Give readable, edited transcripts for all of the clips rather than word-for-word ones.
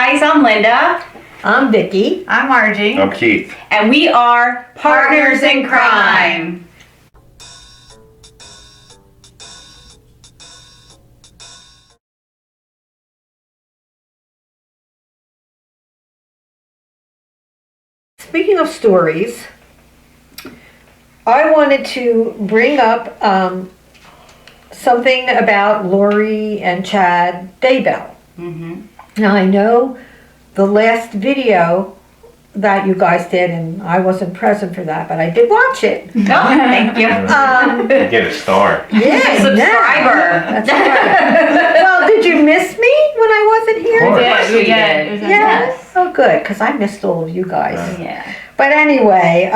guys, I'm Linda. I'm Vicki. I'm Margie. I'm Keith. And we are Partners in Crime. Speaking of stories, I wanted to bring up something about Lori and Chad Daybell. Now I know the last video that you guys did, and I wasn't present for that, but I did watch it. Oh, thank you. You get a star. Yeah, Subscriber. That's right. Well, did you miss me when I wasn't here? Of course. Yes, we did. Yes. Oh, good, because I missed all of you guys. Yeah. But anyway,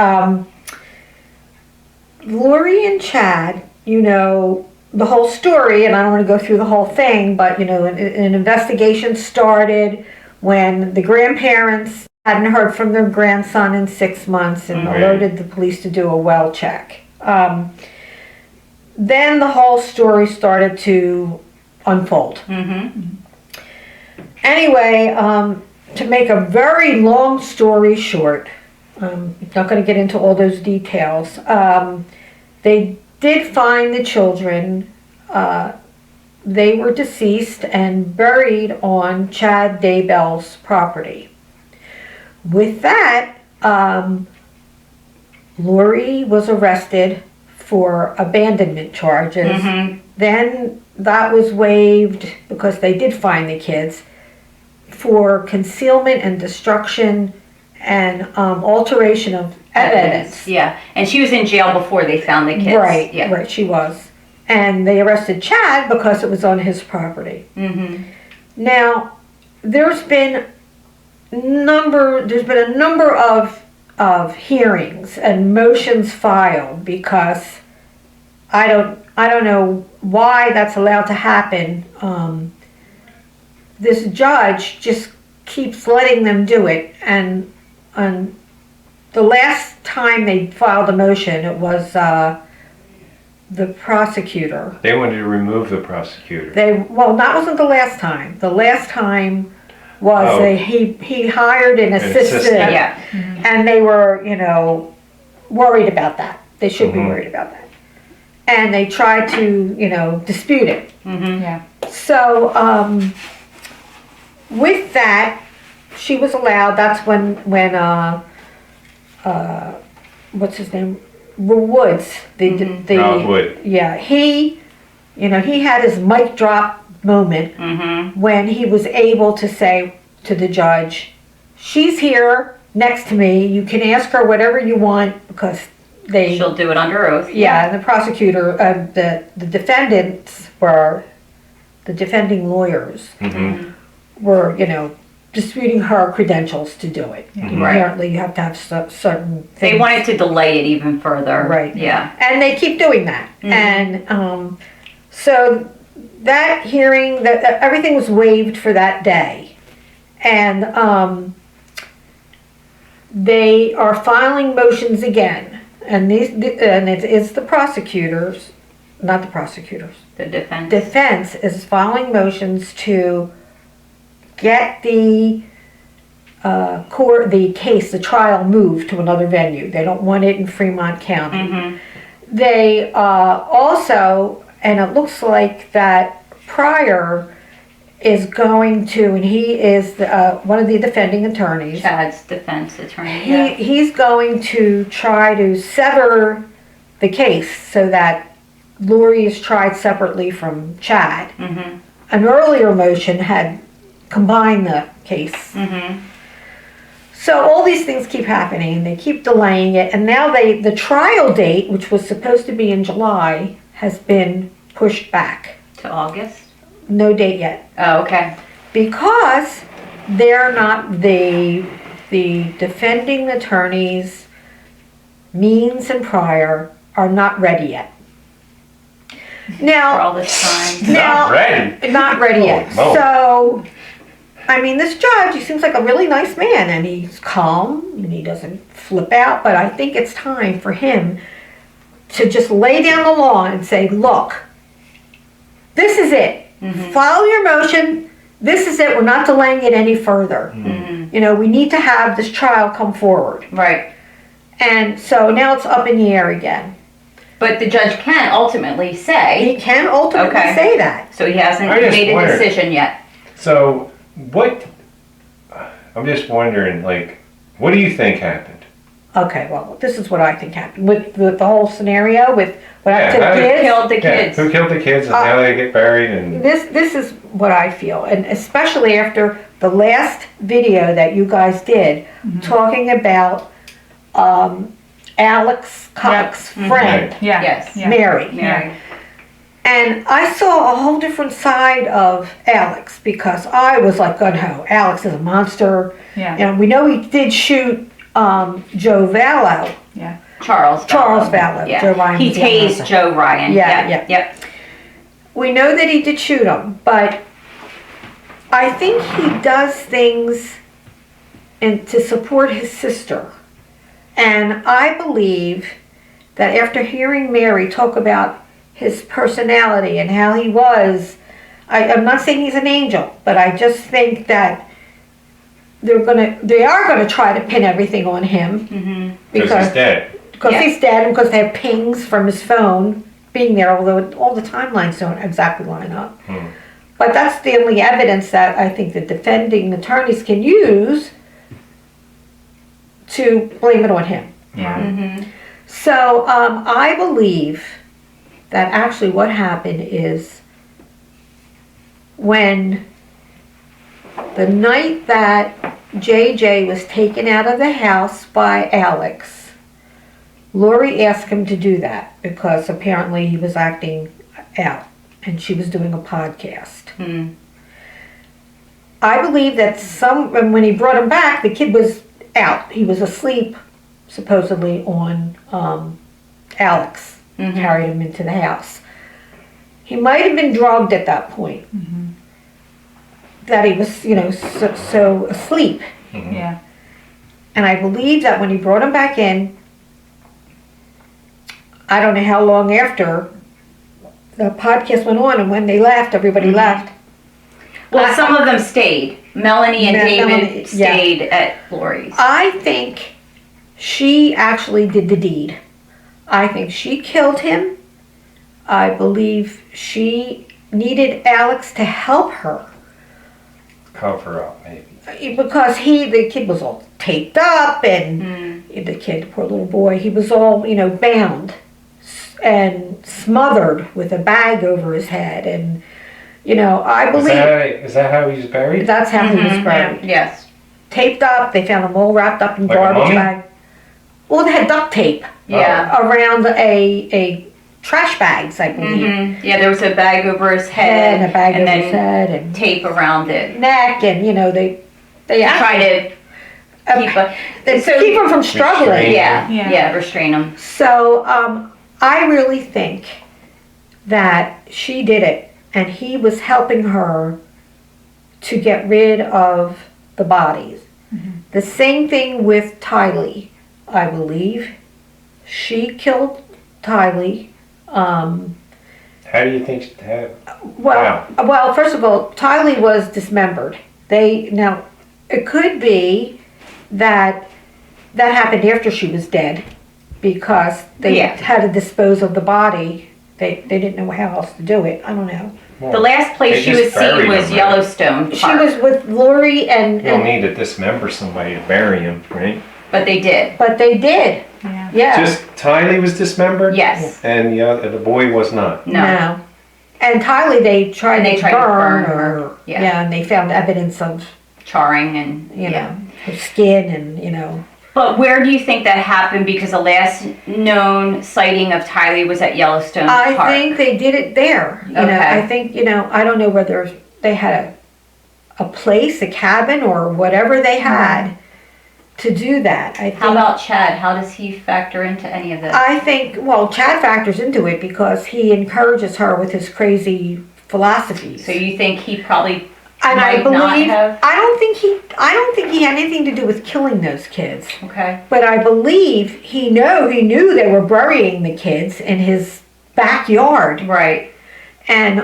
Lori and Chad, you know, the whole story, and I don't want to go through the whole thing, but, you know, an investigation started when the grandparents hadn't heard from their grandson in 6 months and alerted the police to do a well check. Then the whole story started to unfold. Anyway, to make a very long story short, I'm not going to get into all those details. They did find the children. They were deceased and buried on Chad Daybell's property. With that, Lori was arrested for abandonment charges. Then that was waived because they did find the kids for concealment and destruction and alteration of evidence. Yeah, and she was in jail before they found the kids. Right, Yeah. right, she was. And they arrested Chad because it was on his property. Now, there's been a number of hearings and motions filed because I don't know why that's allowed to happen. This judge just keeps letting them do it, and the last time they filed a motion, it was the prosecutor. They wanted to remove the prosecutor. Well, that wasn't the last time. The last time was he hired an assistant, Yeah. and they were, you know, worried about that. They should be worried about that, and they tried to, you know, dispute it. Yeah. So with that, she was allowed. That's when what's his name? Woods. Rob Wood. Yeah, he had his mic drop moment when he was able to say to the judge, "She's here next to me. You can ask her whatever you want," because She'll do it under oath. Yeah, and the prosecutor, the defendants were, the defending lawyers were, you know, disputing her credentials to do it. Apparently, you have to have certain things. They wanted to delay it even further. Right. Yeah. And they keep doing that. And so that hearing, that everything was waived for that day. And they are filing motions again. And it's the prosecutors, not the prosecutors. The defense. Defense is filing motions to get the the trial moved to another venue. They don't want it in Fremont County. They also, and it looks like that Pryor is going to, and he is one of the defending attorneys. Chad's defense attorney. He's going to try to sever the case so that Lori is tried separately from Chad. An earlier motion had combined the case. So all these things keep happening. They keep delaying it, and now the trial date, which was supposed to be in July, has been pushed back. To August? No date yet. Oh, okay. Because they're not, the defending attorneys, Means and Pryor, are not ready yet. Now, For all this time. Not ready. Not ready yet. Oh, no. So, I mean, this judge, he seems like a really nice man, and he's calm, and he doesn't flip out, but I think it's time for him to just lay down the law and say, look, this is it. File your motion, this is it. We're not delaying it any further. You know, we need to have this child come forward. Right. And so now it's up in the air again. But the judge can ultimately say, He can ultimately Okay. say that. so he hasn't I just made a wondered. decision yet. So, what, I'm just wondering, like, what do you think happened? Okay, well, this is what I think happened with the whole scenario with what happened to how the did- kids. Killed the Yeah, kids. who killed the kids and how they get buried and... This is what I feel, and especially after the last video that you guys did talking about Alex Cox's friend, Yeah. Yes. Yeah. Mary. Mary. And I saw a whole different side of Alex because I was like, gun ho, Alex is a monster. Yeah. And we know he did shoot Joe Vallow. Charles Vallow. Yeah. Joe Ryan He was the other tased one. Joe Ryan. Yeah. Yep. We know that he did shoot him, but I think he does things to support his sister. And I believe that after hearing Mary talk about his personality and how he was, I'm not saying he's an angel, but I just think that they are gonna try to pin everything on him Mm-hmm. Because he's dead. because Yeah. he's dead and because they have pings from his phone being there, although all the timelines don't exactly line up. But that's the only evidence that I think the defending attorneys can use to blame it on him. Yeah. Mm-hmm. So I believe that actually what happened is when the night that JJ was taken out of the house by Alex, Lori asked him to do that because apparently he was acting out and she was doing a podcast. Mm. I believe that when he brought him back, the kid was out. He was asleep, supposedly, on Alex. Mhm. Carried him into the house. He might have been drugged at that point. That he was, so asleep. Yeah. And I believe that when he brought him back in, I don't know how long after, the podcast went on, and when they left, everybody left. Well, some of them stayed. Melanie and David Melanie, stayed at Lori's. I think she actually did the deed. I think she killed him. I believe she needed Alex to help her Cover up, maybe. because the kid was all taped up and the kid, poor little boy, he was all, bound and smothered with a bag over his head. And, I believe Is that how he's buried? that's how he was buried. Yes. Taped up, they found him all wrapped up in Like a garbage mummy? bag. Well, they had duct tape Yeah. around a trash bags, I believe. Mm-hmm. Yeah, there was a bag over his head And a bag and over then his head and tape around it. neck, and they Try to keep him from struggling. Restrain. yeah, restrain him. So I really think that she did it, and he was helping her to get rid of the bodies. The same thing with Tylee, I believe. She killed Tylee. How do you think... Well, first of all, Tylee was dismembered. Now, it could be that happened after she was dead because they Yeah. had to dispose of the body. They didn't know how else to do it. I don't know. The last place They she just was seen buried was him, right? Yellowstone She Park, was with Lori You don't need to dismember somebody to bury him, right? but they did. but they did. Yeah. Yeah. Just Tylee was dismembered? Yes. And the boy was not. No. And Tylee, they tried And they to tried to burn burn her. her, yeah. And they found evidence of, Charring and her skin and, But where do you think that happened? Because the last known sighting of Tylee was at Yellowstone I Park. think they did it there. Okay. I think, I don't know whether they had a place, a cabin, or whatever they had to do that. I think, How about Chad? How does he factor into any of this? I think, well, Chad factors into it because he encourages her with his crazy philosophies. So you think he probably And I might not believe, have? I don't think he had anything to do with killing those kids. Okay. But I believe he knew they were burying the kids in his backyard. Right. And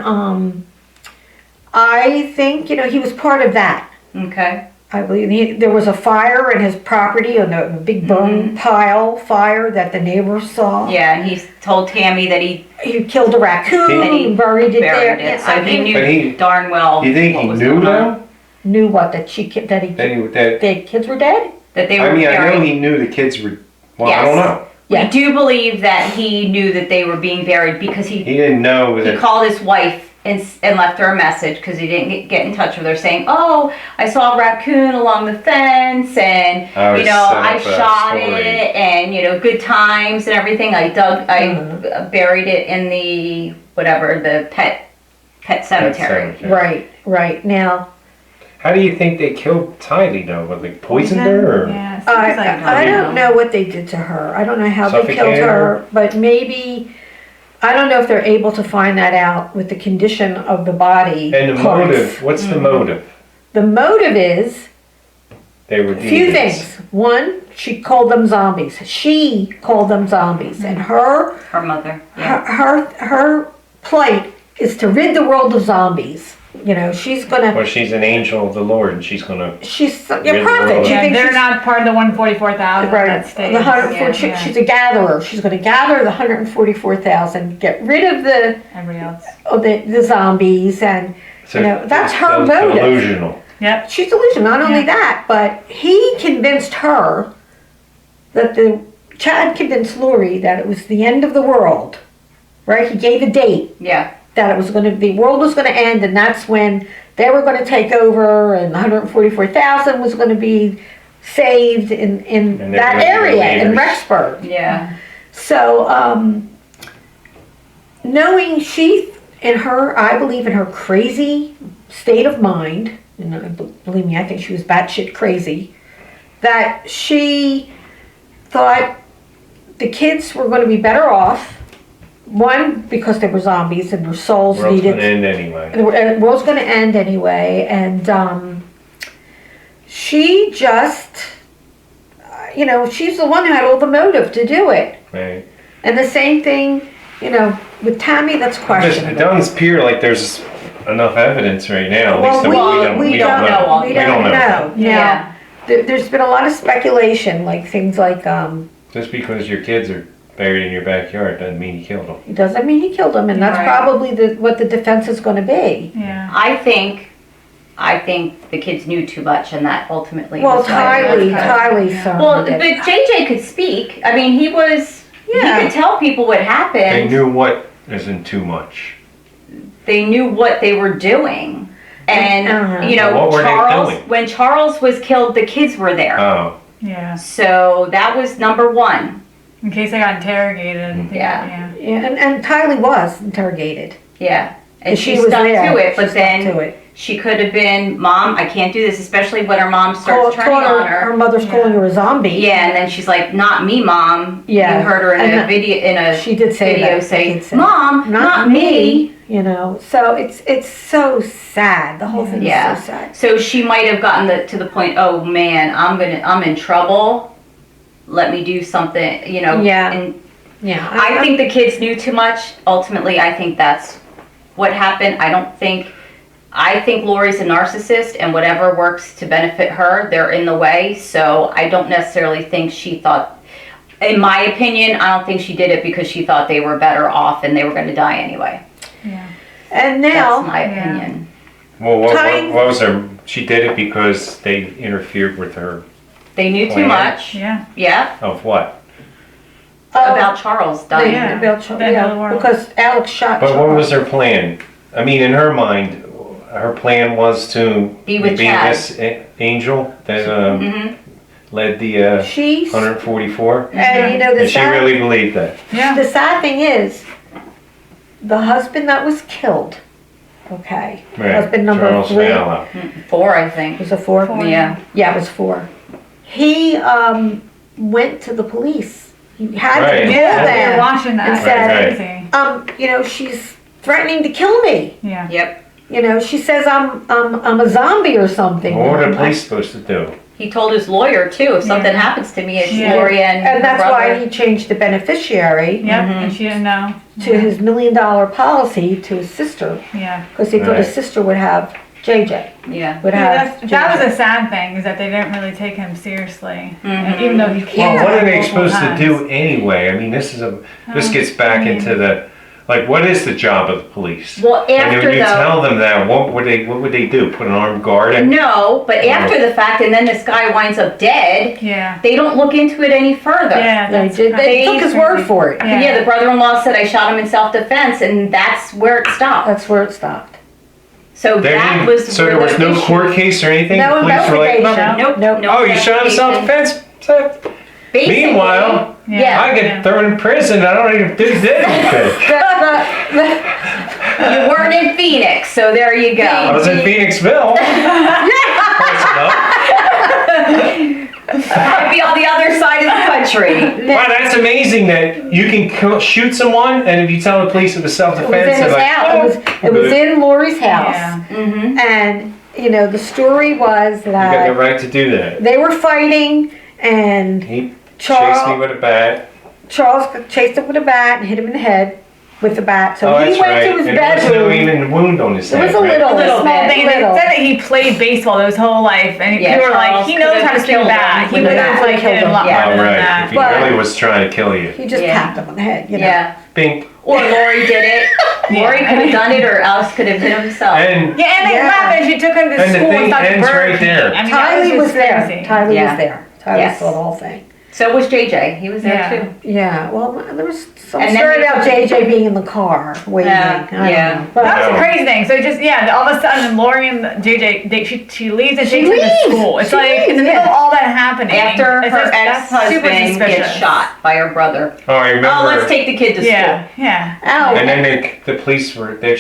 I think, he was part of that. Okay. I believe there was a fire in his property, a big burn pile fire that the neighbors saw. Yeah, and he told Tammy that he He killed a raccoon and buried it there. buried it, so I he mean, knew darn well You think what he was knew going on. though? knew what, that the kids were dead? That they were I mean, I know buried. he knew the kids were. Well, I Yes. don't know. We Yeah. do believe that he knew that they were being buried because He didn't know he that. called his wife and left her a message because he didn't get in touch with her saying, oh, I saw a raccoon along the fence and, I was set I up a shot story. it and, good times and everything. I buried it in the pet cemetery. Right. Now, How do you think they killed Tylee though? Were they poisoned her or? Yeah, it seems I don't know what they did to her. I don't know how they killed Suffocated her, but maybe, I don't know if they're able to find that out with the condition of the body. And the parts. motive, what's the motive? The motive is They were a few demons. things. One, she called them zombies. She called them zombies. And her Her mother. Yeah. her plight is to rid the world of zombies. She's gonna, Well, she's an angel of the Lord and she's gonna. she's a Rid the prophet. world. She Yeah, thinks they're she's, not part of the 144,000 right, that stays. the 144, she's a gatherer. She's gonna gather the 144,000, get rid of Everybody else. the zombies, and that's her it's motive. delusional. Yep. She's delusional. Not only Yeah. that, but he convinced her that Chad convinced Lori that it was the end of the world. Right? He gave a date Yeah. that the world was going to end, and that's when they were going to take over, and 144,000 was going to be saved in And they're that gonna be the area in leaders. Rexburg. Yeah. So, knowing I believe in her crazy state of mind, and believe me, I think she was batshit crazy, that she thought the kids were going to be better off. One, because they were zombies and their souls World's needed. gonna end anyway. The world's going to end anyway, and she just, she's the one who had all the motive to do it. Right. And the same thing, with Tammy, that's It questionable. doesn't appear like there's enough evidence right now. At Well, least that we don't know. We don't know. Now, Yeah. there's been a lot of speculation, like things like, Just because your kids are buried in your backyard doesn't mean you killed them. it doesn't mean he killed him, and that's Right. probably what the defense is going to be. Yeah. I think the kids knew too much, and that ultimately. Well, was why it was cut. Tylee Yeah. certainly Well, did. but JJ could speak. I mean, he Yeah. could tell people what They happened. knew what isn't too much. They knew what they were doing. And, Uh-huh. What were they Charles, doing? when Charles was killed, the kids were there. Oh, Yeah. So that was number one. In case they got interrogated. Yeah. Yeah, and Tylee was interrogated. Yeah. And she was stuck there. to it, She but stuck then to it. she could have been, Mom, I can't do this, especially when her mom starts turning Called on her her. mother's calling her a zombie. Yeah, and then she's like, not me, Mom. Yeah. You heard her in And a that- video, in a She did say video that. She say, did say, Mom, not me. So it's so sad. The whole thing Yeah. is so sad. So she might have gotten to the point, oh man, I'm in trouble. Let me do something, Yeah. And Yeah. I think the kids knew too much. Ultimately, I think that's what happened. I think Lori's a narcissist, and whatever works to benefit her, they're in the way. So I don't necessarily think she thought, in my opinion, I don't think she did it because she thought they were better off and they were going to die anyway. Yeah. And now, That's my opinion. well, Tylee- what was her? She did it because they interfered with her. They knew too Plan. much. Yeah. Yeah. Of what? About Charles dying. Yeah. yeah, because Alex shot But what Charles. was her plan? I mean, in her mind, her plan was to Be with Chad. this angel that Mhm. led the She's, 144. and the And she sad, really believed that. Yeah. the sad thing is, the husband that was killed, okay, Right. husband number Charles 3, Vallow. 4, I think. was it 4? Four. Yeah. Yeah, it was 4. He went to the police. He had Right. to call Yeah. They're them. watching that. and That's said- crazy. She's threatening to kill me. Yeah. Yep. She says I'm a zombie or something. What were the police supposed to do? He told his lawyer too, if something Yeah. happens to me, it's Yeah. Lori and And that's her why brother. he changed the beneficiary Yep, and she didn't know. to his $1 million policy to his sister, Yeah. because he thought his Right. sister would have JJ, Yeah. would have That was JJ. a sad thing, is that they didn't really take him seriously. Mhm. And even though he came Well, what are they multiple supposed to times. do anyway? I mean, this gets back I mean- into the, like, what is the job of the police? Well, And after when you though, tell them that, what would they do? Put an armed guard in? no, but after the fact, and then this guy winds up dead, Yeah. they don't look into it any further. Yeah, They that's did, they took his crazy. word for it. Yeah. Yeah, the brother-in-law said I shot him in self-defense, and that's where it stopped. That's where it stopped. So They that didn't- was so where there was the no issue- court case or anything? No The police were like, investigation. Nope, Nope. no oh, you shot him investigation. self-defense? Basically, Meanwhile, yeah, I get thrown in prison. I don't even do anything. you weren't in Phoenix, so there you I go. was in Phoenixville. Close enough. I'd be on the other side of the country. Wow, that's amazing that you can shoot someone, and if you tell the police it was It self-defense, was in they're his like, house. It was in Lori's house. Yeah. Mm-hmm. And, you know, the story was you got the that right to do that. they were fighting and He chased me Charles with a bat. chased him with a bat and hit him in the head with the bat. So Oh, he that's went right. to his And there was no bedroom. even wound on his There head, was a right? little- A little small thing. They little. said that he played baseball his whole life, and Yeah, people were Charles like, he knows how to could've swing a killed bat. him He with would a have bat. like hit him a lot Yeah. Oh, more than right. that. If he But- really was trying to kill you. He just Yeah. tapped him on the head, you know. Yeah. Bink. Or Lori did it. Lori could have done it, or Alice could have hit himself. And Yeah, and they Yeah. laughed, and she took him to And the school thing and stopped ends right there. I mean, that Tylee was just there. crazy. Tylee Yeah. was there. Tylee Yes. saw the whole thing. So was JJ. He was there Yeah. too. Yeah, well, there was some And then story they about took- JJ being in the car waiting. Yeah, I don't yeah. know. But That was No. a crazy thing. So just all of a sudden, Lori and JJ, she leaves and She takes him leaves. to school. It's She like in leaves, the middle of yeah. all that happening. After it's her just- that's super ex-husband gets suspicious. shot by her brother. oh, I remember. Oh, let's take the kid to school. Yeah, yeah. Ow. And then the police were there.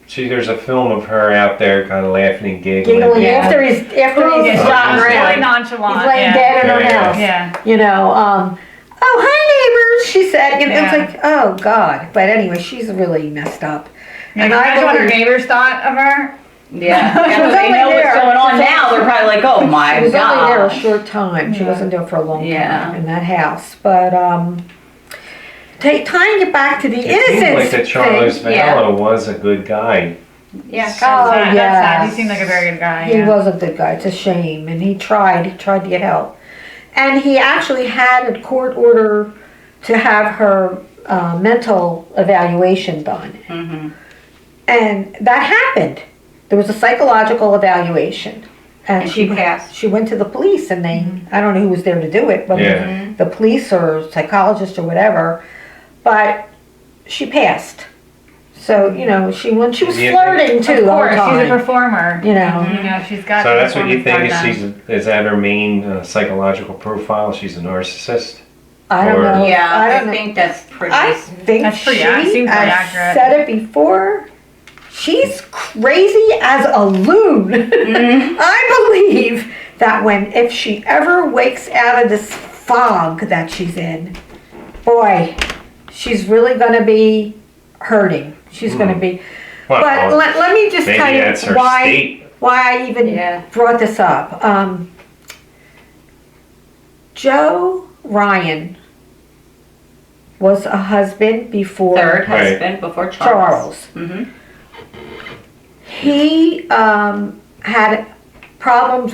There's a film of her out there, kind of laughing and giggling. giggling Yeah. after he's Yeah, shot she's around. really nonchalant. He's laying yeah. dead in her Yeah, yeah. house. Yeah. You know, oh, hi neighbors, she said. You know, Yeah. it's like, oh God. But anyway, she's really messed up. And And I imagine what her believe- neighbors thought of her. Yeah. She After was they only know what's there. going on She was now, only- they're probably like, oh my She was only there a god. short time. She Yeah. wasn't there for a long Yeah. time in that house. But tying it back to the It seemed innocence like that Charles thing, yeah. Vallow was a good guy. Yeah. Oh, That's sad. yes. He seemed like a very good guy. He yeah. was a good guy. It's a shame, and he tried to get help, and he actually had a court order to have her mental evaluation done, Mm-hmm. and that happened. There was a psychological evaluation, And she passed. She went to the police, and they I don't know who was there to do it, whether Yeah. the police or psychologist or whatever, but she passed. So you know, she was Yeah. flirting too Of all course, the she's a time. performer. You know. You know, she's got. So the that's what you think performance is that her main psychological profile? She's a narcissist. I don't Or- know. Yeah, I I don't know. think that's pretty. I think That's pretty she, ac- seems pretty I've accurate. said it before, she's crazy as a loon. Mhm. I believe that if she ever wakes out of this fog that she's in, boy, she's really gonna be hurting. She's gonna be, Well, but let me just maybe tell you that's her why state. I even Yeah. brought this up. Joe Ryan was a husband before Third Right. husband before Charles. Charles. Mm-hmm. He had problems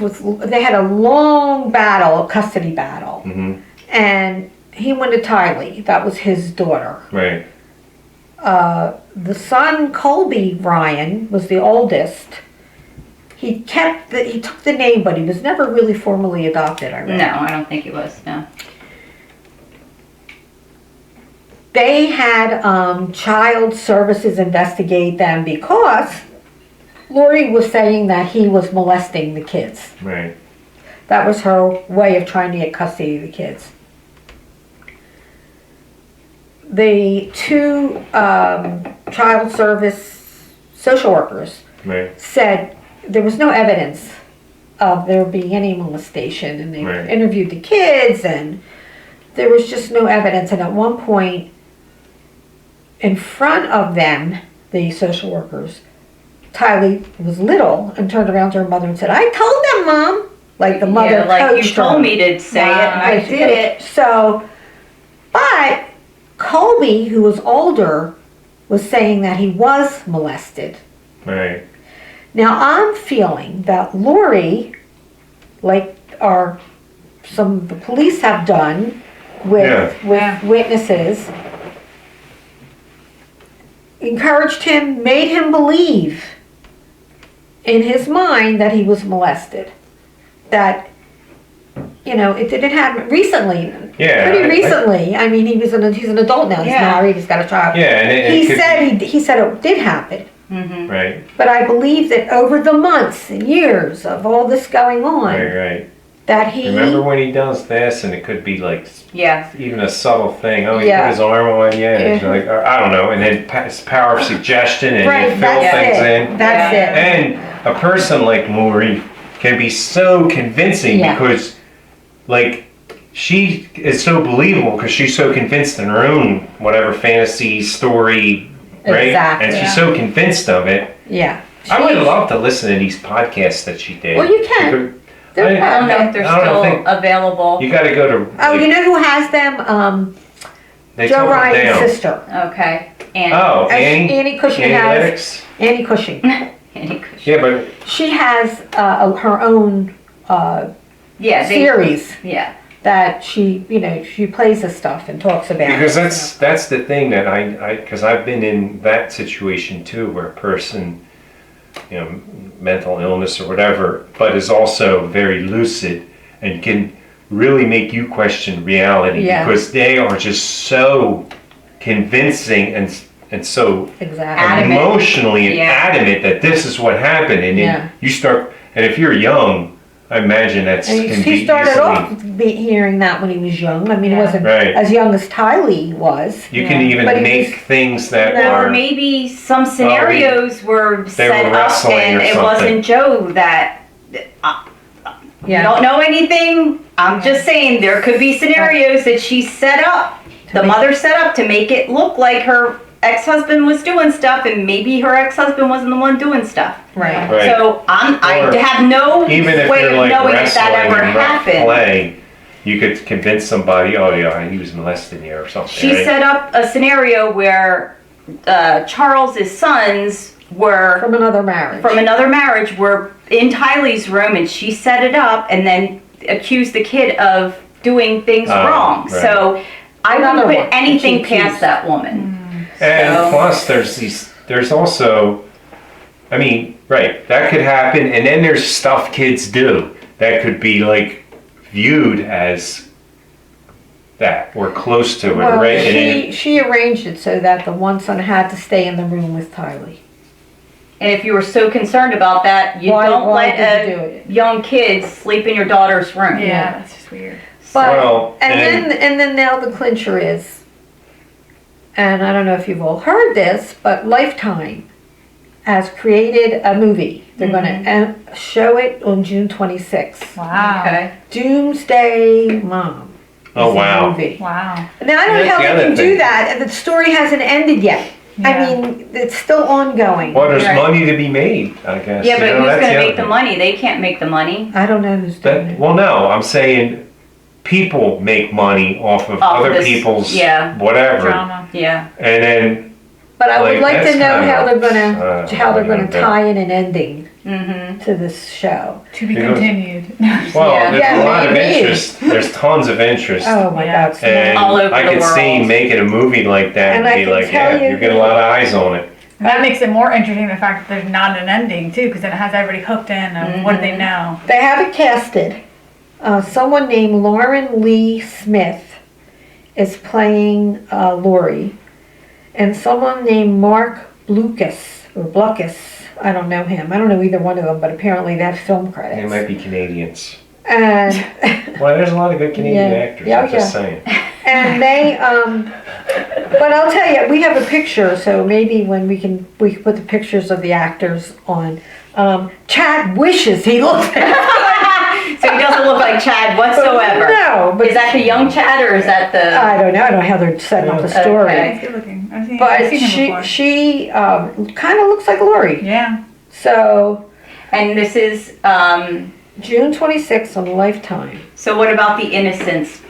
they had a long battle, a custody battle, Hmm. and he went to Tylee. That was his daughter. Right. The son, Colby Ryan, was the oldest. He took the name, but he was never really formally adopted, I read. No, I don't think he was. No. They had child services investigate them because Lori was saying that he was molesting the kids. Right. That was her way of trying to get custody of the kids. The two child service social workers Right. said there was no evidence of there being any molestation, and they Right. interviewed the kids, and there was just no evidence. And at one point, in front of them, the social workers, Tylee was little and turned around to her mother and said, "I told them, Mom," like the mother Yeah, like you coached told her. me to say it, and I Like, did it. So, but Colby, who was older, was saying that he was molested. Right. Now I'm feeling that Lori, like some of the police have done with witnesses, encouraged him, made him believe in his mind that he was molested. That, it didn't happen recently. Yeah. Pretty recently. I mean, he's an adult now. He's Yeah. married. He's got a child. Yeah, and He said it did happen. Right. But I believe that over the months and years of all this going on, Right. that he. Remember when he does this, and it could be like Yeah. even a subtle thing. Oh, he Yeah. put his arm on you, and it's Yeah. like, or, I don't know, and then it's power of suggestion, and you Right, fill that's things it. in. That's it. And a person like Lori can be so convincing Yeah. because, like, she is so believable because she's so convinced in her own whatever fantasy story, right? Exactly. And she's so convinced of it. Yeah. I would love to listen to these podcasts that she did. Well, you can. They're I don't know if they're I don't still think- available. You got to go to. Oh, like, you know who has them? they Joe took them Ryan's down. sister. Okay. And Oh, Annie. Annie Cushing Annie has. Lennox? Annie Cushing. Annie Cushing. Yeah, but She has her own Yeah. series Yeah. that she plays this stuff and talks about. because it, that's the thing that because I've been in that situation too, where a person, mental illness or whatever, but is also very lucid and can really make you question reality Yeah. because they are just so convincing and so Exactly. Adamant. emotionally Yeah. adamant that this is what happened, and then Yeah. you start. And if you're young, I imagine that's And can he be started easily. off hearing that when he was young. I mean, he Yeah. wasn't Right. as young as Tylee was. You can even But he make was- things that Or are. maybe some scenarios were set were up wrestling and or it something. wasn't Joe that. You Yeah. don't know anything. I'm just saying there could be scenarios that she set up, the mother set up to make it look like her ex-husband was doing stuff, and maybe her ex-husband wasn't the one doing stuff. Right. Right. So I Or have no Even if way you're of like knowing if wrestling that ever and rough happened. play, you could convince somebody, oh yeah, he was molesting you or something. She right? set up a scenario where Charles's sons were From another marriage. from another marriage were in Tylee's room, and she set it up and then accused the kid of doing things Oh, wrong. right. So I Another wouldn't one put that anything she accused. past that woman. And So- plus, there's also, I mean, right, that could happen, and then there's stuff kids do that could be like viewed as that or close to it, Well, right? And then- she arranged it so that the one son had to stay in the room with Tylee. And if you were so concerned about that, you Why don't let did you do a it? young kid sleep in your daughter's room. Yeah, that's just weird. But Well, and then now the clincher is, and I don't know if you've all heard this, but Lifetime has created a movie. They're going to show it on June 26th. Wow. Okay. Doomsday Mom. Oh, is the wow. movie. Wow. Now I don't know That's how the they other can do thing. that, and the story hasn't ended yet. Yeah. I mean, it's still ongoing. well, there's Right. money to be made, I guess. Yeah, but you know, who's that's going to other make the thing. money? They can't make the money. I don't know who's doing it. Well, no, I'm saying people make money off of Off other this- people's yeah. whatever, Drama. Yeah. and then But I would like that's to know kind how of, they're gonna yeah. tie in an ending Mm-hmm. to this show. To be Because- continued. well, Yeah. there's Yeah, a lot of maybe. interest. There's tons of interest. Oh my Yeah. God! And All over I the could see world. making a movie like that And and I be can like, tell yeah, you you get a lot of eyes on it. And that makes it more interesting, the fact that there's not an ending, too, because then it has everybody hooked in of what do they know. They haven't casted. Someone named Lauren Lee Smith is playing Lori, and someone named Mark Blucas. I don't know him. I don't know either one of them, but apparently they have film credits. They might be Canadians. And Well, there's a lot of good Canadian Yeah. actors. Yeah, I'm just yeah. saying. and they but I'll tell you, we have a picture, so maybe when we can put the pictures of the actors on. Chad wishes he looked So he doesn't look like Chad whatsoever. No, but Is that the young Chad or is that the? I don't know. I don't know how they're setting up the story. Okay. He's good looking. I've But seen him before. she kind of looks like Lori. Yeah. So And this is June 26th on Lifetime. So what about the innocence?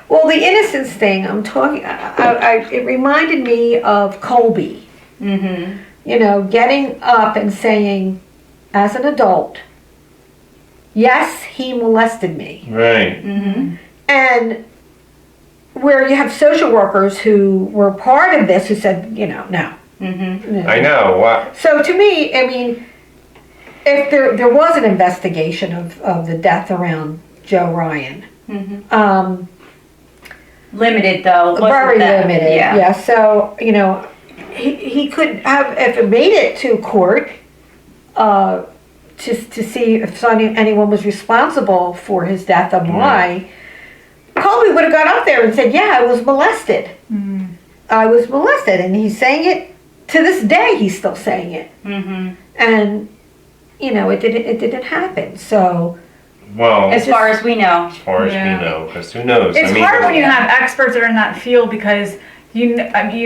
Well, the innocence thing, I'm talking, it reminded me of Colby. Mm-hmm. You know, getting up and saying, as an adult, yes, he molested me. Right. Mm-hmm. And where you have social workers who were part of this who said, you know, no. Mm-hmm. I know. What? So to me, I mean, if there was an investigation of the death around Joe Ryan, Mm-hmm. Limited though. wasn't very that- limited, Yeah. yeah. So, you know, he could have, if it made it to court, just to see if anyone was responsible for his death and why, Colby would have got up there and said, yeah, I was molested. I was molested. And he's saying it, to this day, he's still saying it. Mm-hmm. And, you know, it didn't happen. So, Well, As far as we know. as far as Yeah. we know, because who knows? It's hard when you have experts that are in that field because you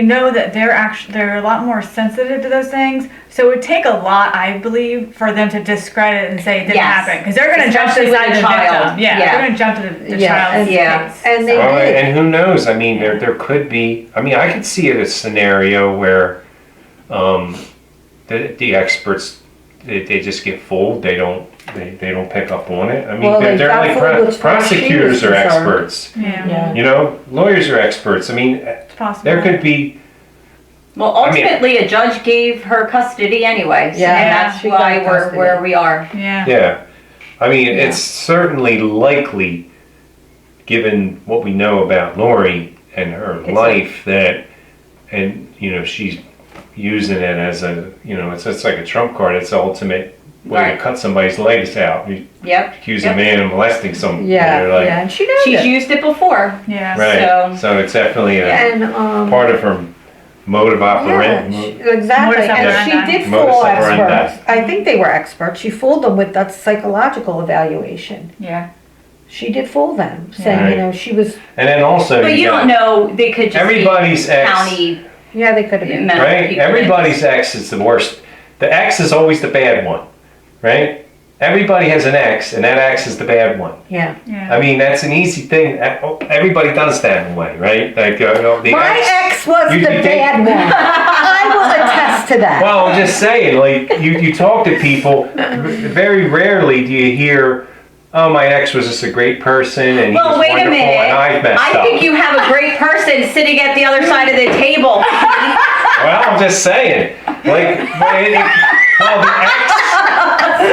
know that they're a lot more sensitive to those things. So it would take a lot, I believe, for them to discredit and say it didn't Yes. happen because they're going to jump to Especially the side with of a the child. victim. Yeah, Yeah. they're going to jump to the Yeah, child's and- Yeah. case. and they Well, did. and who knows? I mean, there could be. I mean, I could see a scenario where the experts they just get fooled. They don't pick up on it. I mean, Well, they they're got like fooled as far as she prosecutors was are concerned. experts. Yeah, Yeah. You know, lawyers are experts. I mean, it's possible. there could be. Well, I mean- ultimately, a judge gave her custody anyway. Yeah, And that's she why got we're custody. where we are. Yeah. Yeah, I mean, Yeah. it's certainly likely, given what we know about Lori and her It's life, and you know, she's using it as a, you know, it's like a trump card. It's the ultimate way Right. to cut somebody's legs out. You Yep. accuse Yep. a man of molesting someone. Yeah, You're like, yeah, and she knows She's it. used it before. Yeah. right. So- So it's definitely a And, part of her mode of yeah, operation. exactly. Modus And operandi. she did Modus fool operandi. experts. I think they were experts. She fooled them with that psychological evaluation. Yeah. She did fool them, saying, Right. you know, she was, And then also, But you got don't know, they could just everybody's be ex. county yeah, they could have been. mental Right? people. Everybody's ex is the worst. The ex is always the bad one, right? Everybody has an ex, and that ex is the bad one. Yeah. Yeah. I mean, that's an easy thing. Everybody does that in a way, right? Like, the My ex was You- the you think- bad one. I will attest to that. Well, I'm just saying, like, you talk to people, very rarely do you hear, oh, my ex was just a great person, and he Well, was wait a wonderful, minute. and I've messed I up. think you have a great person sitting at the other side of the table. Well, I'm just saying, like, well,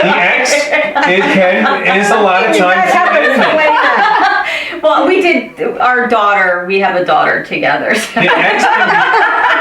the ex is a lot of You guys times have to the enemy. explain that. Well, we did our daughter. We have a daughter together. So. The ex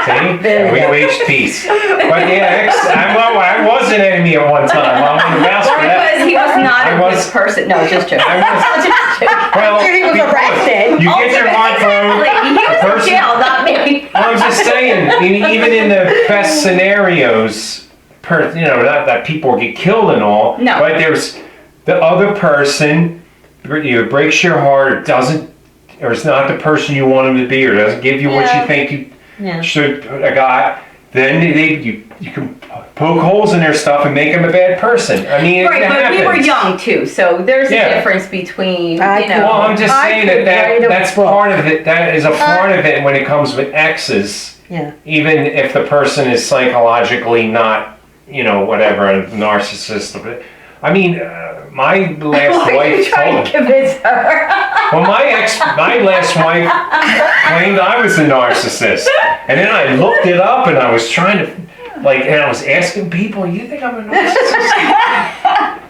can be, see, we reached peace. But the ex, I was an enemy at one time. I'm on the mouse Or for that. because he was not I a was- good person. No, just joking. I was- Just joking. Well, He was because arrested. You get your heart broke. Ultimately, he the was in person- jail, not me. Well, I'm just saying, even in the best scenarios, you know, not that people get killed and all, No. but there's the other person, either breaks your heart or doesn't, or it's not the person you want him to be, or doesn't give you what Yeah. you think you Yeah. should have got. Then you can poke holes in their stuff and make them a bad person. I mean, Right, it but we were happens. young too, so there's Yeah. a difference between, I you could- know. Well, I'm just I saying could write a that's book. part of it. That is a part of it when it comes with exes. Yeah. Even if the person is psychologically not, you know, whatever, a narcissist. I mean, my last Why are you wife trying told to convince her? well, my last wife claimed I was a narcissist. And then I looked it up and I was trying to, and I was asking people, you think I'm a narcissist?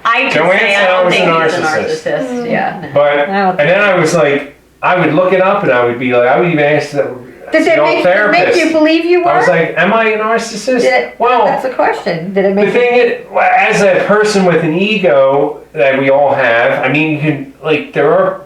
I can Joanne say said I I don't was a think he's a narcissist. narcissist. Yeah. But, and then I was like, I would look it up and I would be like, I would even ask the Did it make you believe you were? I was like, am I a narcissist? That's the question. Did it The make you? thing is, as a person with an ego that we all have, I mean, you can, there are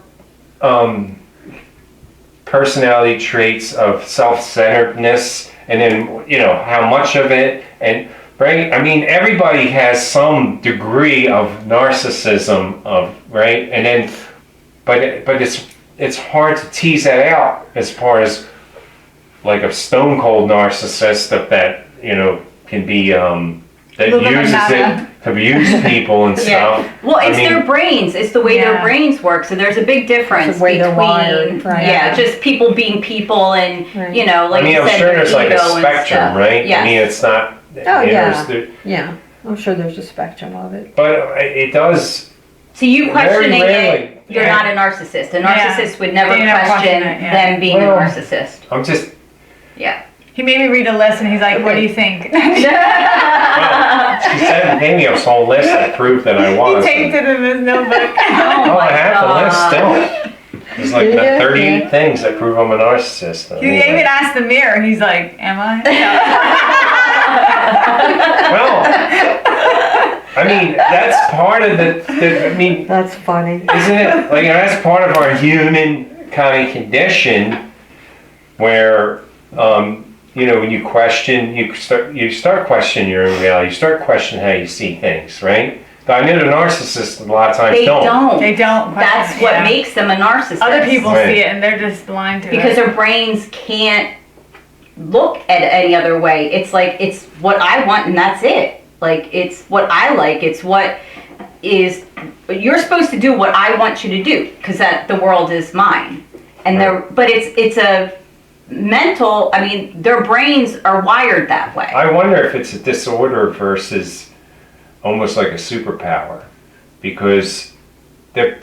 personality traits of self-centeredness, and then, you know, how much of it, and, right? I mean, everybody has some degree of narcissism, right? And then, but it's hard to tease that out as far as, like a stone cold narcissist that you know can be that Little bit uses meta. abuse people and stuff. Well, it's I mean, their brains. It's the way their Yeah. brains work. So there's a big difference the way they're between, wired, right. yeah, just people being people and, Right. you know, like I mean, you I'm said, sure their there's like a ego and spectrum, stuff. right? Yes. I mean, it's not. Oh, yeah. there- Yeah, I'm sure there's a spectrum of it. But it does. So you questioning Very it, rarely, you're yeah. not a narcissist. A Yeah. narcissist would never They never question question it, yeah. them being Well, a narcissist. I'm just. Yeah. He made me read a list, and he's like, "What do you think?" Well, she said gave me a whole list that proved that I He was. taped it in his notebook. Oh, I have the list still. There's like Yeah, 38 yeah. things that prove I'm a narcissist. He even asked the mirror. He's like, "Am I?" Well, I mean, that's part of I mean, That's funny. isn't it? Like, that's part of our human kind of condition where, you know, when you question, you start questioning your own reality. You start questioning how you see things, right? But I know the narcissists a lot of times They don't. They don't. That's question it, what yeah. makes them a narcissist. Other people Right. see it, and they're just blind to Because it. their brains can't look at any other way. It's like, it's what I want and that's it. Like, it's what I like. It's what is, you're supposed to do what I want you to do because that the world is mine. And but it's a mental, I mean, their brains are wired that way. I wonder if it's a disorder versus almost like a superpower, because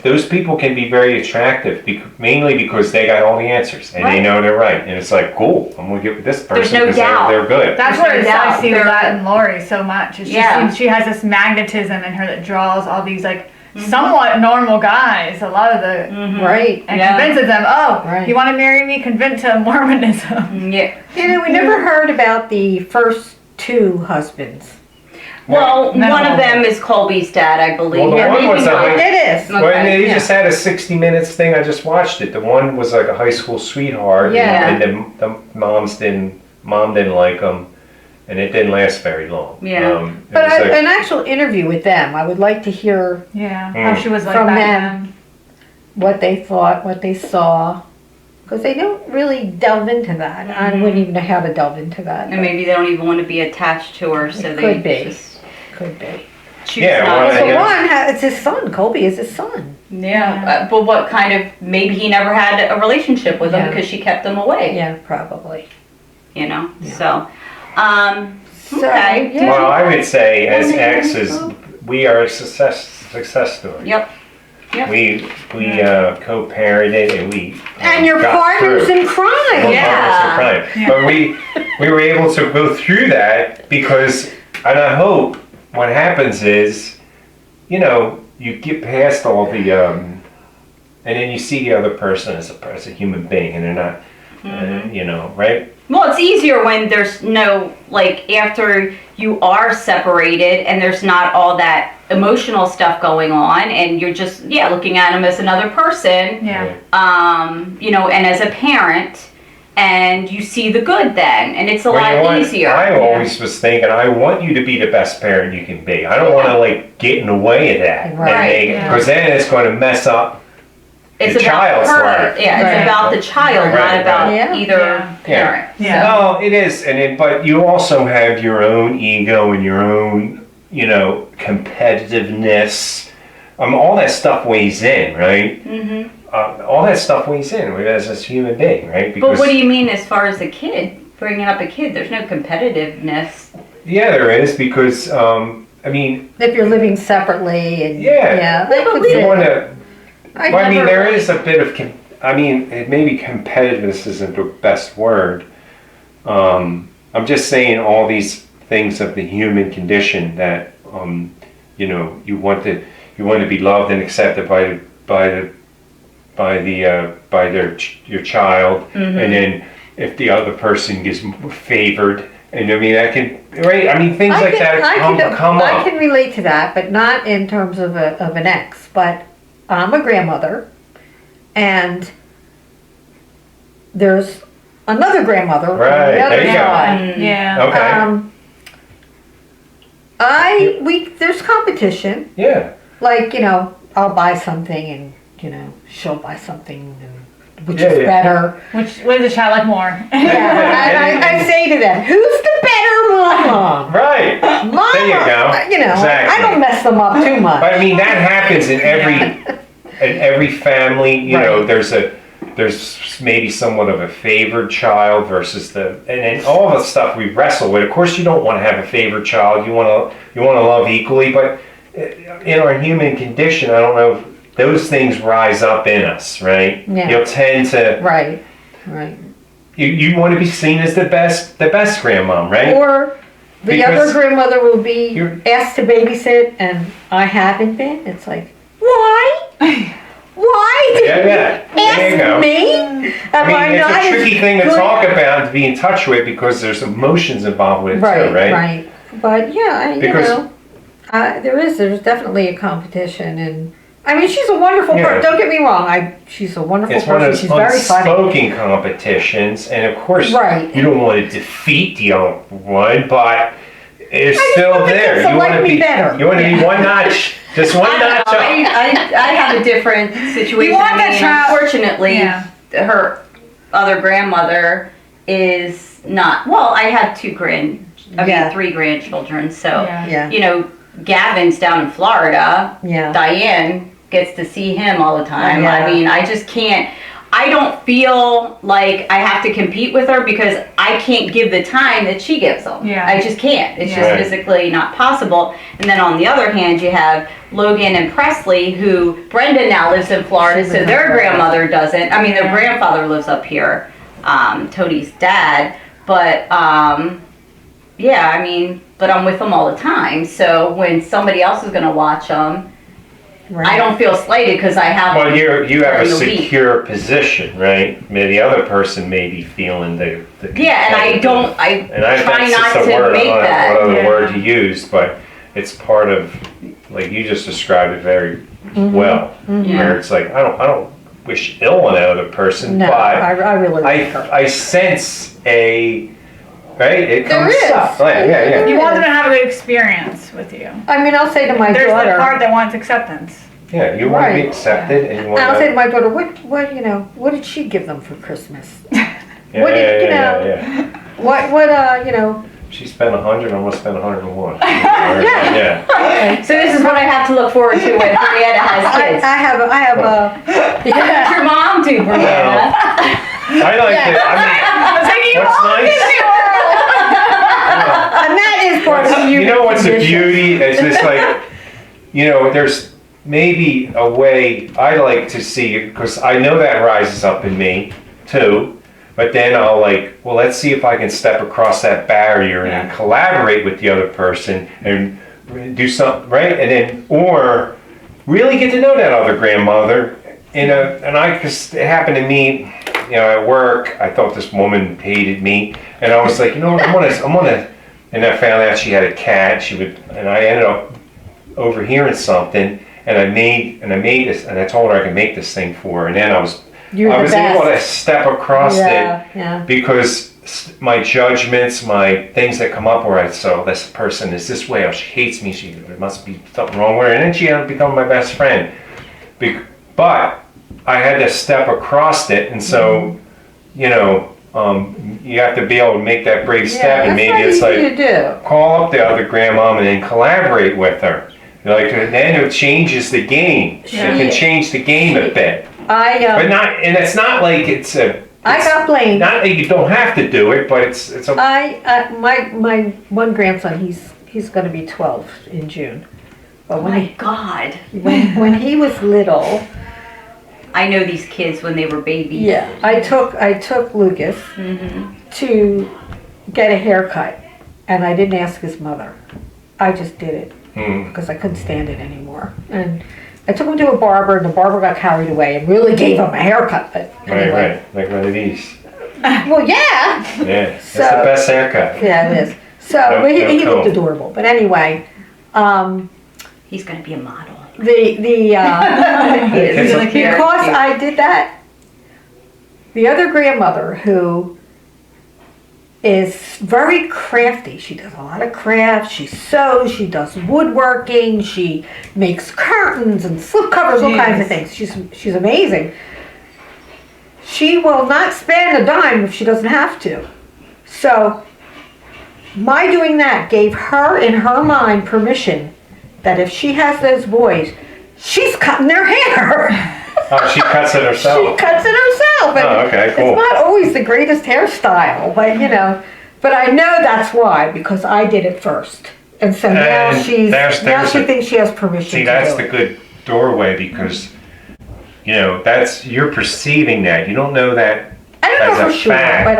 those people can be very attractive, mainly because they got all the answers and they Right. know they're right, and it's like, cool, I'm gonna get with this There's person no because doubt. they're good. That's There's where no I doubt. see They're- that in Lori so much. It's just Yeah. she has this magnetism in her that draws all these like somewhat normal guys. A lot of the Right. and Yeah. convinces them, oh, Right. you want to marry me? Convert to Mormonism. Yeah. You know, we never heard about the first two husbands. Well, No. one of them is Colby's dad, I believe. Well, the Or one maybe was not. a- It is. Okay. Well, they yeah. just had a 60 Minutes thing. I just watched it. The one was like a high school sweetheart, Yeah. and the mom didn't like him, and it didn't last very long. Yeah. It But was like- an actual interview with them, I would like to hear Yeah, Mm. how she was like From back them. then. what they thought, what they saw. Because they don't really delve into that. I wouldn't even know how to delve into that. And maybe they don't even want to be attached to her, so they could be. just Could be. choose Yeah, not well, to. I But guess- one, it's his son. Colby is his son. Yeah, but what kind of, maybe he never had a relationship with him Yeah. because she kept him away, Yeah, probably. you know? Yeah. So, So, okay. yeah. Well, I would say as Yeah. exes, we are a success story. Yep. Yep. We co-parented and we And your got partners through. in crime. We're Yeah. partners in crime. Yeah. But we were able to go through that because, and I hope what happens is, you know, you get past all the and then you see the other person as a human being, and they're not, you know, right? Well, it's easier when there's no, like, after you are separated and there's not all that emotional stuff going on and you're just, looking at him as another person, Yeah. you know, and as a parent, and you see the good then, and it's a Well, you know lot what? easier. I always was thinking, I want you to be the best parent you can be. I don't want to like get in the way of that, Right. Because then it's going to mess up. It's the about child's her. life. Yeah, it's Right. about the child, Right, not about right. either Yeah. parent. Yeah. No, it is, but you also have your own ego and your own, you know, competitiveness. All that stuff weighs in, right? Hmm. All that stuff weighs in as a human being, right? But what do you mean as far as a kid? Bringing up a kid, there's no competitiveness. Yeah, there is because I mean, If you're living separately and Yeah. that puts you it- want to. I Well, I mean, never there really- is a bit of, maybe competitiveness isn't the best word. I'm just saying all these things of the human condition that, you know, you want to be loved and accepted your child, and then if the other person gets favored, and I mean that can, right? I mean things like that come I up. can relate to that, but not in terms of an ex. But I'm a grandmother, and there's another grandmother on Right, the other there you go. side. Yeah. Okay. There's competition. Yeah. Like, you know, I'll buy something and, you know, she'll buy something which Yeah, is yeah. better. What does the child like more? Yeah, I say to them, who's the better my mom. Right. Mama, There you go. You know, Exactly. I don't mess them up too much. But I mean, that happens in every family. You know, there's maybe somewhat of a favored child versus and then all the stuff we wrestle with. Of course, you don't want to have a favored child. You want to love equally, but in our human condition, I don't know. Those things rise up in us, right? Yeah. You'll tend to. Right. You want to be seen as the best grandmom, right? Or the Because other grandmother will be asked to babysit, and I haven't been. It's like, why? Why did Yeah. There you go. ask me? I mean, it's a tricky thing to talk about and to be in touch with because there's emotions involved with it too, right? Right. But yeah, Because- there's definitely a competition, and I mean, she's a wonderful Yeah. person. Don't get me wrong. She's a wonderful It's one of person. those She's very funny. unspoken competitions, and of course, Right. you don't want to defeat the other one, but it's just still want the there. kids to You want like to me be better. You want to be one notch, just one notch up. I have a different situation. You want I that mean, child- unfortunately, Yeah. her other grandmother is not. Well, I have Yeah. 3 grandchildren. So, Yeah. you know, Gavin's down in Florida. Yeah. Diane gets to see him all the time. Yeah. I mean, I just can't. I don't feel like I have to compete with her because I can't give the time that she gives them. Yeah. I just can't. It's Yeah. just Right. physically not possible. And then on the other hand, you have Logan and Presley, who Brenda now lives in Florida, She so lives in their Florida. grandmother doesn't. I mean, their Yeah. grandfather lives up here, Toadie's dad. But yeah, I mean, but I'm with them all the time. So when somebody else is going to watch them, I don't feel slighted because I have. Well, you have a during the week. secure position, right? Maybe the other person may be feeling the Yeah, and I don't. I And I, try that's not just a to word, make I don't know that. what other Yeah. word to use, but it's part of, like you just described it very well, Yeah. where it's like, I don't wish ill on that other person, No, but I really like her. I sense right? It There comes is. up. Yeah. You want them to have a good experience with you. I mean, I'll say to my There's daughter. the part that wants acceptance. Yeah, you want to be Right. accepted and you want I'll say to to. my daughter, what did she give them for Christmas? Yeah, what did- you know, yeah. What She spent 100, I'm gonna spend 101. Yeah. So this is what I have to look forward to when Brianna has kids. I have a, What did your mom do, Brianna? I like it. What's nice? and that is part of the You human know what's the condition. beauty? It's just like, there's maybe a way I like to see, because I know that rises up in me too, but then I'll let's see if I can step across that barrier and then collaborate with the other person and do something, right? And then, or really get to know that other grandmother. Because it happened to me, at work, I thought this woman hated me, and I was like, I'm gonna, and I found out she had a cat. And I ended up overhearing something, and I made this, and I told her I could make this thing for her, and then I was able to step across it because my judgments, my things that come up where so this person is this way, or she hates me, there must be something wrong with her, and then she ended up becoming my best friend. But I had to step across it, and so, you have to be able to make that brave step, and maybe it's like, call up the other grandmom and then collaborate with her. Then it changes the game. Yeah. It can change the game a bit. But not, and it's not like I got blamed. not like you don't have to do it, but it's a. My one grandson, he's going to be 12 in June. But Oh my God. when he was little, I know these kids when they were babies. I took Lucas to get a haircut, and I didn't ask his mother. I just did it because I couldn't stand it anymore. And I took him to a barber, and the barber got carried away and really gave him a haircut. But anyway. Right, like one of these. Well, yeah. Yeah, that's So- the best haircut. Yeah, it is. So No, but he no, looked cool. adorable. But anyway, He's going to be a model. the He's gonna be because cute. I did that, the other grandmother who is very crafty. She does a lot of crafts. She sews. She does woodworking. She makes curtains and slip covers, all kinds of things. She's amazing. She will not spend a dime if she doesn't have to. So my doing that gave her, in her mind, permission that if she has those boys, she's cutting their hair. Oh, she cuts it She herself. cuts it herself. And Oh, okay, cool. It's not always the greatest hairstyle, but but I know that's why, because I did it first. And so now And she there's thinks she has permission See, to that's do the it. good doorway because, you're perceiving that. You don't know that I don't as know a for sure, fact. but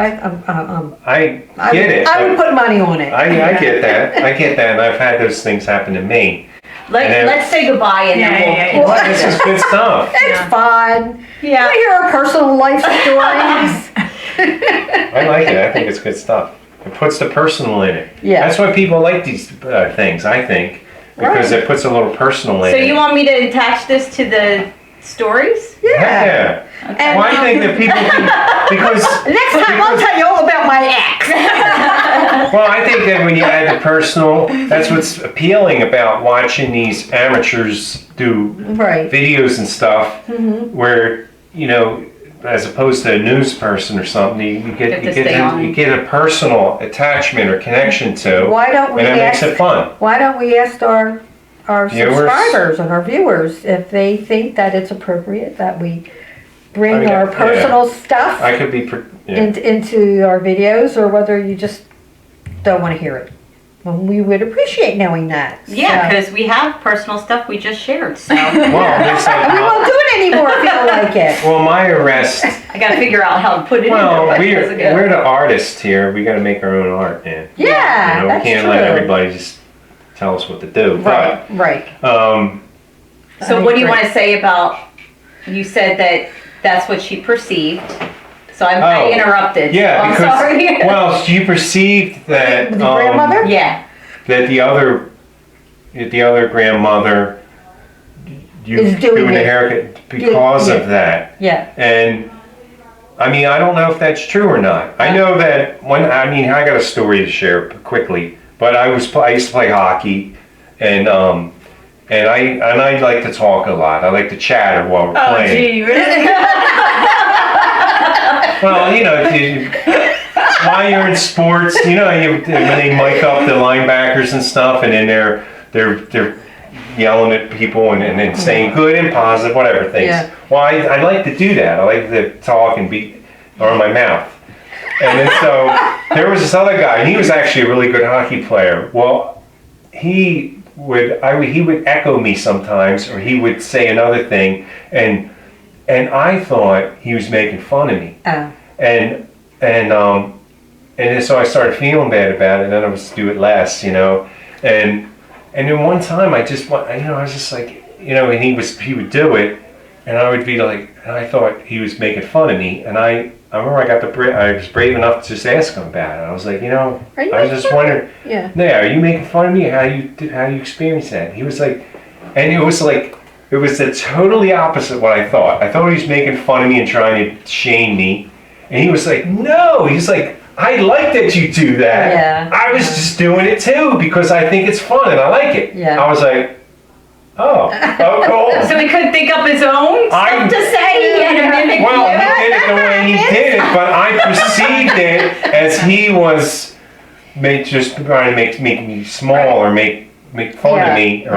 I get it. I would but put money on it. I get that. I get that, and I've had those things happen to me. Let's say goodbye and then we'll. Yeah. Well, this is good stuff. It's fun. Yeah. We hear our personal life stories. I like it. I think it's good stuff. It puts the personal in it. Yeah. That's why people like these things, I think, because Right. it puts a little personal in So it. you want me to attach this to the stories? Yeah. And, Well, I think that people can, because next time I'll tell you all about my ex. well, I think that when you add the personal, that's what's appealing about watching these amateurs do Right. videos and stuff, where as opposed to a news person or something, you get a personal attachment or connection to, Why don't we and that makes ask? it fun. Why don't we ask our Viewers? subscribers and our viewers if they think that it's appropriate that we bring I mean, our yeah. personal stuff I could be, into our videos, or whether you just don't want to hear it? Well, we would appreciate knowing that. Yeah, So- because we have personal stuff we just shared, so well, it's and we like, won't do it anymore if you don't like it. well, my arrest. I gotta figure out how to put it in Well, there. we're the artists here. We got to make our own art, man. Yeah, We that's can't true. let everybody just tell us what to do. Right, right. But So what do you want to say about, you said that that's what she perceived, so I Oh, interrupted. yeah, I'm because sorry. well, she perceived that The grandmother? Yeah, that the other grandmother Is doing the it. haircut because Yeah. of that. Yeah. And I mean, I don't know if that's true or not. I know that I got a story to share quickly, but I used to play hockey, and I like to talk a lot. I like to chatter while we're Oh, playing. gee, really? Well, while you're in sports, when they mic up the linebackers and stuff, and then they're yelling at people and then saying good and positive, whatever things. Yeah. Well, I like to do that. I like to talk and be on my mouth. And then so there was this other guy, and he was actually a really good hockey player. Well, he would echo me sometimes, or he would say another thing, and I thought he was making fun of me. Oh. And then so I started feeling bad about it, and then I was do it less, And then one time I was just like, and he would do it, and I would be like, and I thought he was making fun of me, and I remember I was brave enough to just ask him about it. I was like, Are you I was making just fun? wondering, Yeah. are you making fun of me? How you experience that? He was like, and it was the totally opposite what I thought. I thought he was making fun of me and trying to shame me, and he was like, no, he's like, I like that you do that. Yeah. I was just doing it too because I think it's fun and I like it. Yeah. I was like, oh, cool. so he couldn't think up his own stuff to say, he had to mimic Well, you. he did it the way he did it, but I perceived it as he was just trying to make me small or make fun of me or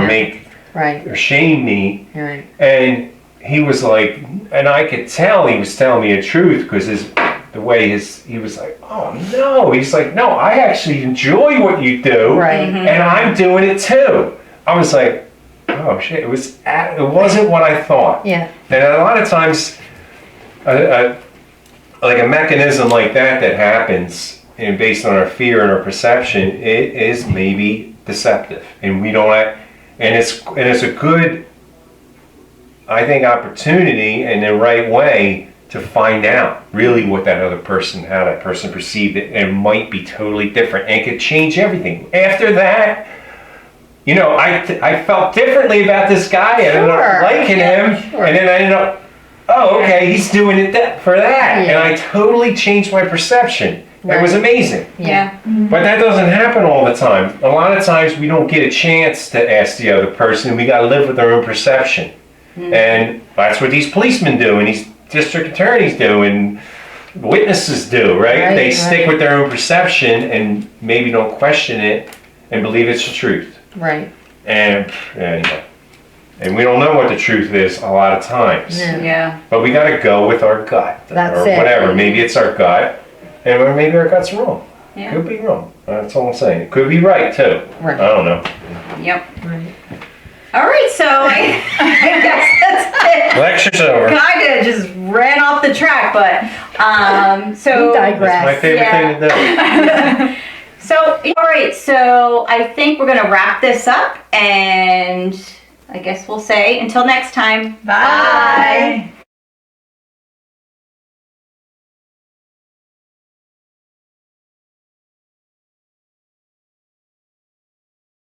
Right. or shame me. Right. And he was like, and I could tell he was telling me the truth because he was like, oh no, he's like, no, I actually enjoy what you do, Right. and I'm doing it too. I was like, oh shit, it wasn't what I thought. Yeah. And a lot of times, like a mechanism like that happens, and based on our fear and our perception, it is maybe deceptive, and we don't. And it's a good, I think, opportunity in the right way to find out really what how that person perceived it, and it might be totally different, and it could change everything. After that, I felt differently about this guy, and I ended up liking him, Sure. and then I ended up, oh, okay, he's doing it for that, Yeah. and I totally changed my perception. It was amazing. Yeah. But that doesn't happen all the time. A lot of times we don't get a chance to ask the other person. We got to live with our own perception. And that's what these policemen do, and these district attorneys do, and witnesses do, right? Right, They stick right. with their own perception and maybe don't question it and believe it's the truth. Right. And anyway, and we don't know what the truth is a lot of times. Yeah. Yeah. But we got to go with our gut, That's or it. whatever. Maybe it's our gut, and maybe our gut's wrong. Yeah. Could be wrong. That's all I'm saying. Could be right too. Right. I don't know. Yep. Right. All right, so I guess that's it. Lecture's over. Kinda just ran off the track, but so We digress. That's my favorite Yeah. thing to do. So all right, so I think we're gonna wrap this up, and I guess we'll say until next time. Bye.